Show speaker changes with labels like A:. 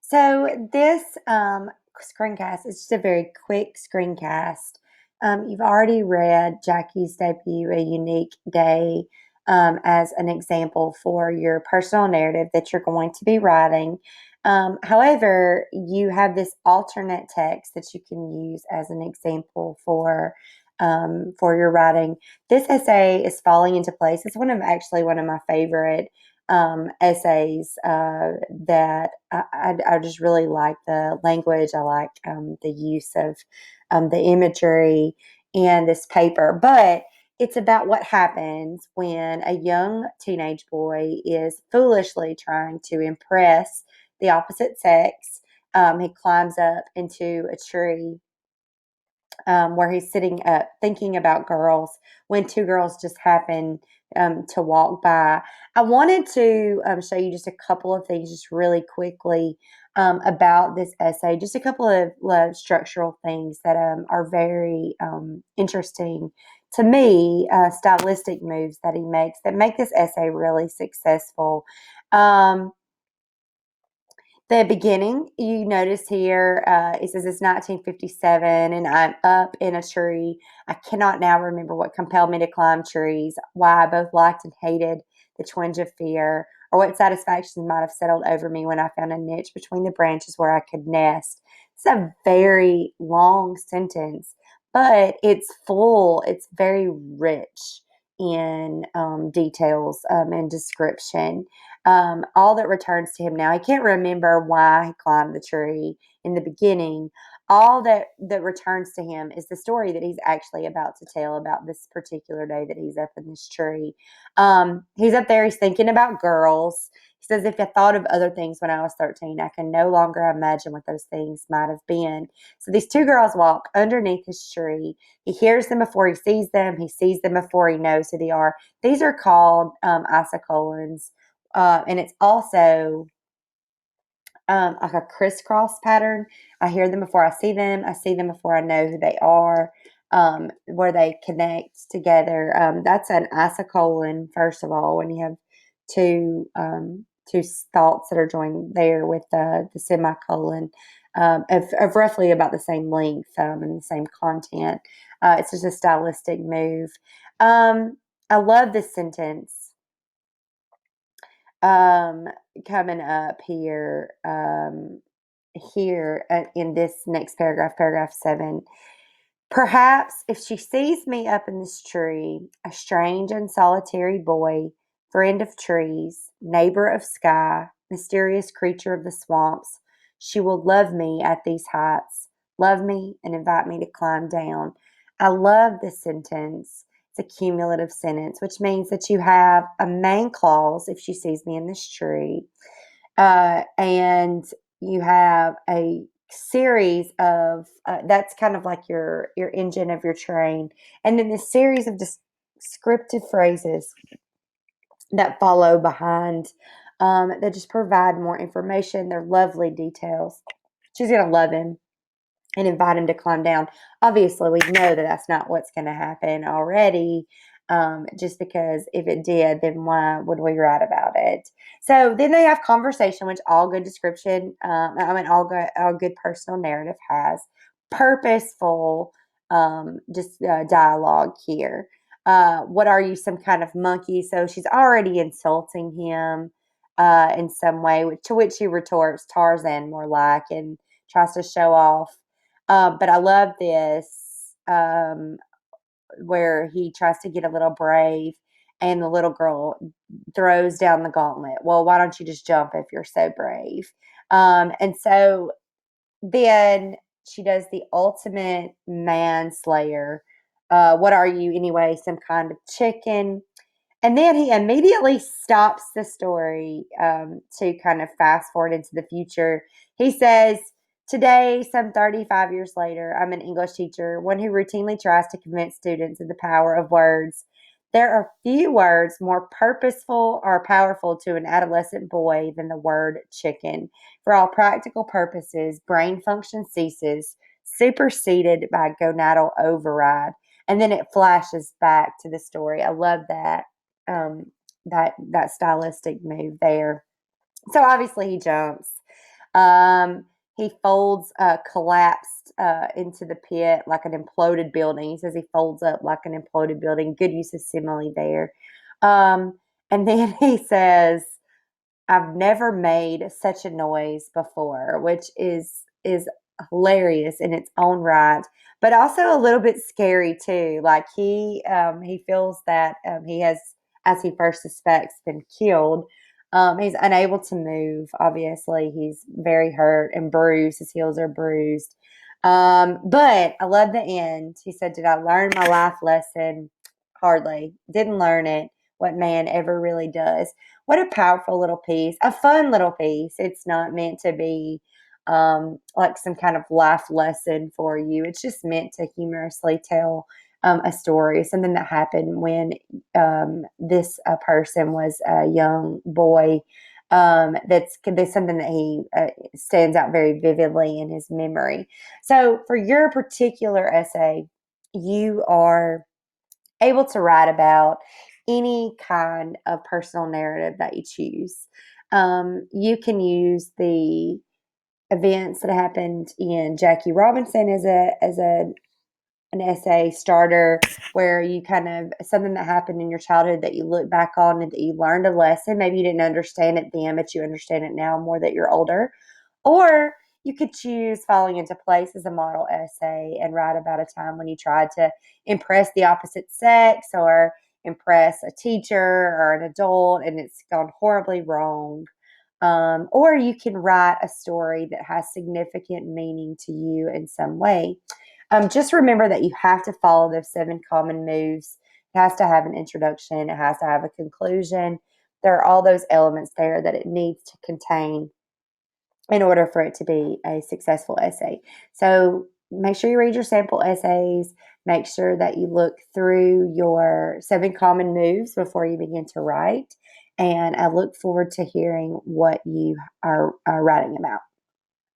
A: So this screencast is just a very quick screencast. You've already read Jackie's debut, A Unique Day, as an example for your personal narrative that you're going to be writing. However, you have this alternate text that you can use as an example for your writing. This essay is falling into place. It's one of my favorite essays that I just really like the language. I like the use of the imagery and this paper. But it's about what happens when a young teenage boy is foolishly trying to impress the opposite sex. He climbs up into a tree where he's sitting up thinking about girls when two girls just happen to walk by. I wanted to show you just a couple of things, just really quickly, about this essay. Just a couple of structural things that are very interesting to me, stylistic moves that he makes that make this essay really successful. Um, the beginning, you notice here, it says it's 1957 and I'm up in a tree. I cannot now remember what compelled me to climb trees, why I both liked and hated the twinge of fear, or what satisfaction might have settled over me when I found a niche between the branches where I could nest. It's a very long sentence, but it's full, it's very rich in details and description. All that returns to him now. He can't remember why he climbed the tree in the beginning. All that returns to him is the story that he's actually about to tell about this particular day that he's up in this tree. He's up there. He's thinking about girls. He says, "If I thought of other things when I was 13, I can no longer imagine what those things might have been." So these two girls walk underneath his tree. He hears them before he sees them. He sees them before he knows who they are. These are called isocolons. And it's also like a crisscross pattern. I hear them before I see them. I see them before I know who they are, where they connect together. That's an isocolon, first of all, when you have two thoughts that are joined there with the semicolon of roughly about the same length and the same content. It's just a stylistic move. I love this sentence um, coming up here in this next paragraph, paragraph 7. Perhaps if she sees me up in this tree, a strange and solitary boy, friend of trees, neighbor of sky, mysterious creature of the swamps, she will love me at these heights, love me and invite me to climb down. I love this sentence. It's a cumulative sentence, which means that you have a main clause if she sees me in this tree, and you have a series of that's kind of like your engine of your train, and then this series of descriptive phrases that follow behind that just provide more information. They're lovely details. She's gonna love him and invite him to climb down. Obviously, we know that that's not what's going to happen already. Just because if it did, then why would we write about it? So then they have conversation, which all good description, all good personal narrative has purposeful, just dialogue here. What are you, some kind of monkey? So she's already insulting him in some way, to which he retorts, Tarzan more like, and tries to show off, but I love this where he tries to get a little brave, and the little girl throws down the gauntlet. Well, why don't you just jump if you're so brave? And so then she does the ultimate manslayer. What are you anyway? Some kind of chicken? And then he immediately stops the story to kind of fast forward into the future. He says, "Today, some 35 years later, I'm an English teacher, one who routinely tries to convince students of the power of words. There are few words more purposeful or powerful to an adolescent boy than the word chicken. For all practical purposes, brain function ceases, superseded by gonadal override." And then it flashes back to the story. I love that that stylistic move there. So obviously he jumps. He folds collapsed into the pit like an imploded building. He says he folds up like an imploded building. Good use of simile there. Um, and then he says, I've never made such a noise before, which is hilarious in its own right, but also a little bit scary too. Like he feels that he has, as he first suspects, been killed. He's unable to move. Obviously, he's very hurt and bruised. His heels are bruised. But I love the end. He said, "Did I learn my life lesson? Hardly. Didn't learn it. What man ever really does." What a powerful little piece, a fun little piece. It's not meant to be like some kind of life lesson for you. It's just meant to humorously tell a story, something that happened when this person was a young boy. That's something that he stands out very vividly in his memory. So, for your particular essay, you are able to write about any kind of personal narrative that you choose. You can use the events that happened in Jackie Robinson as a an essay starter where you kind of something that happened in your childhood that you look back on and that you learned a lesson. Maybe you didn't understand it then, but you understand it now more that you're older. Or you could choose Falling into Place as a model essay and write about a time when you tried to impress the opposite sex or impress a teacher or an adult and it's gone horribly wrong. Or you can write a story that has significant meaning to you in some way. Just remember that you have to follow those 7 common moves. It has to have an introduction, it has to have a conclusion. There are all those elements there that it needs to contain in order for it to be a successful essay. So make sure you read your sample essays. Make sure that you look through your 7 common moves before you begin to write. And I look forward to hearing what you are writing about.